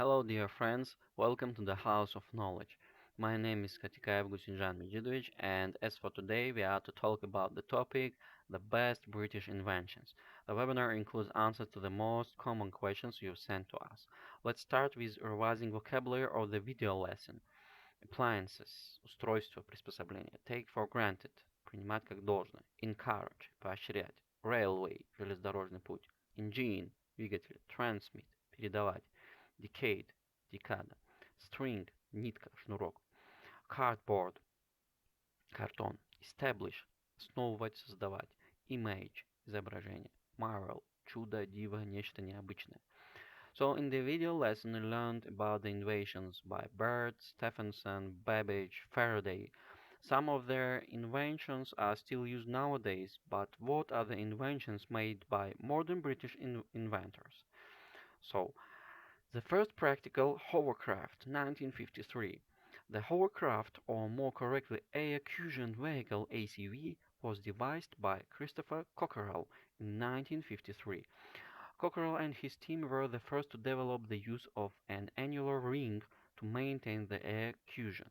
Hello, dear friends. Welcome to the House of Knowledge. My name is Katekaev Г.М, and as for today, we are to talk about the topic the best British inventions. The webinar includes answers to the most common questions you've sent to us. Let's start with revising vocabulary of the video lesson. Appliances, устройство, приспособление. Take for granted, принимать как должное. Encourage, поощрять. Railway, железнодорожный путь. Engine, двигатель. Transmit, передавать. Decade, декада. String, нитка, шнурок. Cardboard, картон. Establish, основывать, создавать. Image, изображение. Marvel, чудо, диво, нечто необычное. So in the video lesson, we learned about the inventions by Baird, Stephenson, Babbage, Faraday. Some of their inventions are still used nowadays, but what are the inventions made by modern British inventors? So, the first practical Hovercraft, 1953. The Hovercraft, or more correctly Air Cusion Vehicle ACV, was devised by Christopher Cockerell in 1953. Cockerell and his team were the first to develop the use of an annular ring to maintain the air cushion.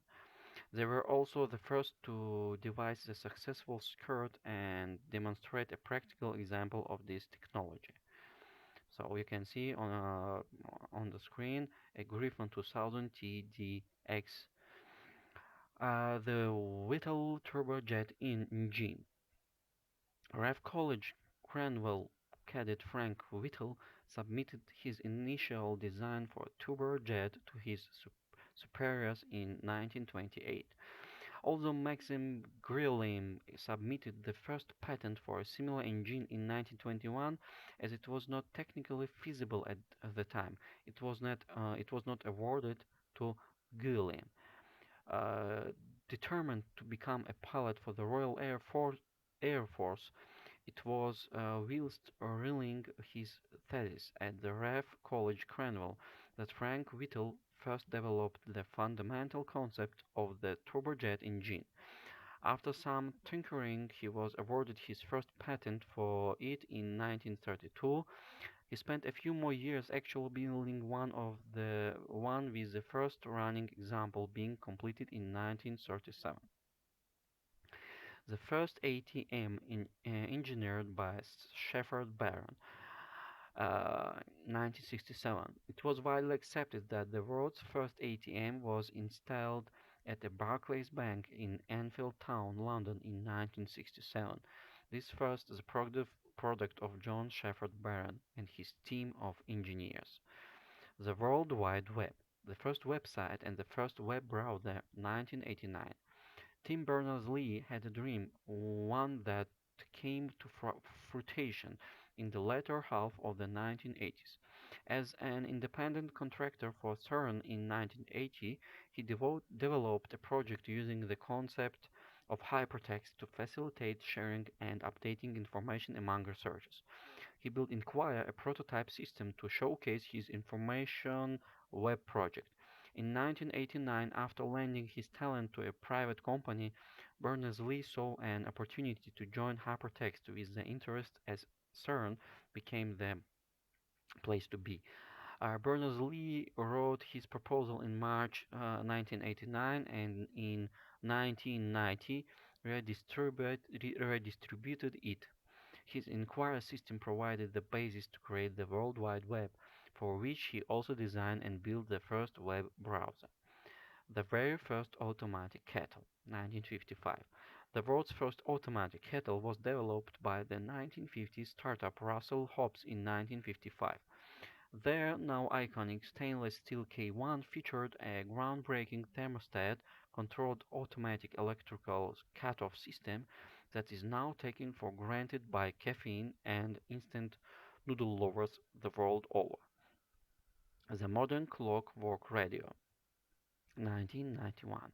They were also the first to devise the successful skirt and demonstrate a practical example of this technology. So you can see on the screen a Griffon 2000 TDX, the Whittle Turbojet engine. Rev College Cranwell cadet Frank Whittle submitted his initial design for a turbojet to his superiors in 1928. Although Maxim Grilling submitted the first patent for a similar engine in 1921, as it was not technically feasible at the time, it was not awarded to Grilling. Uh, Determined to become a pilot for the Royal Air Force, it was whilst reading his thesis at the Rev College Cranwell that Frank Whittle first developed the fundamental concept of the turbojet engine. After some tinkering, he was awarded his first patent for it in 1932. He spent a few more years actually building one with the first running example being completed in 1937. The first ATM engineered by Shepherd Barron, 1967. It was widely accepted that the world's first ATM was installed at the Barclays Bank in Enfield Town, London in 1967. This first is a product of John Shepherd Barron and his team of engineers. The World Wide Web, the first website and the first web browser, 1989. Tim Berners-Lee had a dream, one that came to fruition in the latter half of the 1980s. As an independent contractor for CERN in 1980, he developed a project using the concept of hypertext to facilitate sharing and updating information among researchers. He built Inquire, a prototype system to showcase his information web project. In 1989, after lending his talent to a private company, Berners-Lee saw an opportunity to join hypertext with the interest as CERN became the place to be. Berners-Lee wrote his proposal in March 1989 and in 1990 redistributed it. His Inquirer system provided the basis to create the World Wide Web, for which he also designed and built the first web browser. The very first automatic kettle, 1955. The world's first automatic kettle was developed by the 1950s startup Russell Hobbs in 1955. Their now iconic stainless steel K1 featured a groundbreaking thermostat controlled automatic electrical cutoff system that is now taken for granted by caffeine and instant noodle lovers the world over. The modern Clockwork radio, 1991.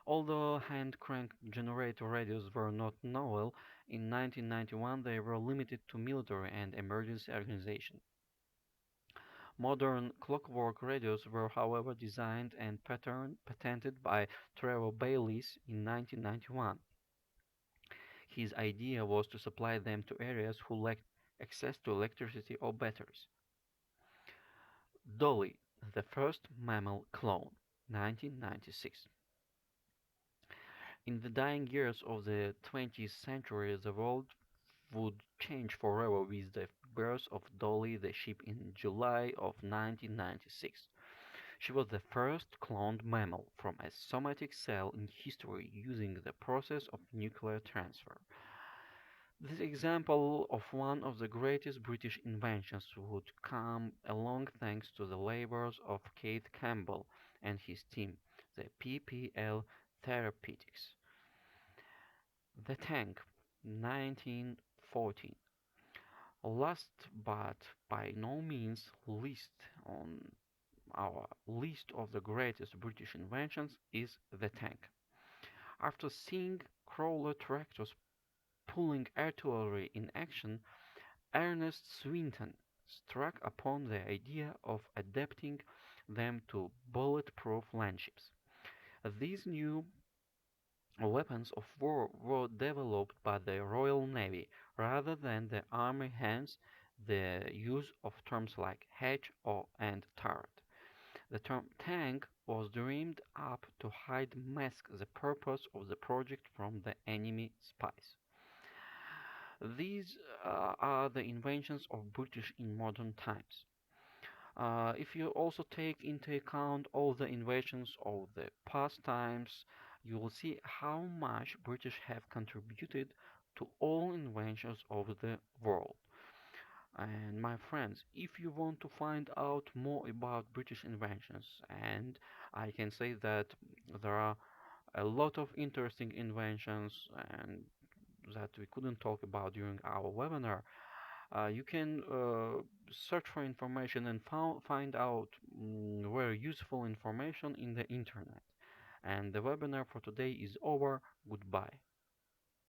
Although hand crank generator radios were not novel, in 1991 they were limited to military and emergency organizations. Modern clockwork radios were however designed and patented by Trevor Bayliss in 1991. His idea was to supply them to areas who lacked access to electricity or batteries. Dolly, The first mammal clone, 1996. In the dying years of the 20th century, the world would change forever with the birth of Dolly the sheep in July of 1996. She was the first cloned mammal from a somatic cell in history using the process of nuclear transfer. This example of one of the greatest British inventions would come along thanks to the labors of Keith Campbell and his team, the PPL Therapeutics. The Tank, 1914. Last but by no means least on our list of the greatest British inventions is the tank. After seeing crawler tractors pulling artillery in action, Ernest Swinton struck upon the idea of adapting them to bulletproof landships. These new weapons of war were developed by the Royal Navy rather than the army, hence the use of terms like hedge or and turret. The term tank was dreamed up to hide mask the purpose of the project from the enemy spies. These are the inventions of British in modern times. If you also take into account all the inventions of the past times, you will see how much British have contributed to all inventions of the world. And my friends, if you want to find out more about British inventions, and I can say that there are a lot of interesting inventions and that we couldn't talk about during our webinar, you can search for information and find out very useful information in the internet. And the webinar for today is over. Goodbye.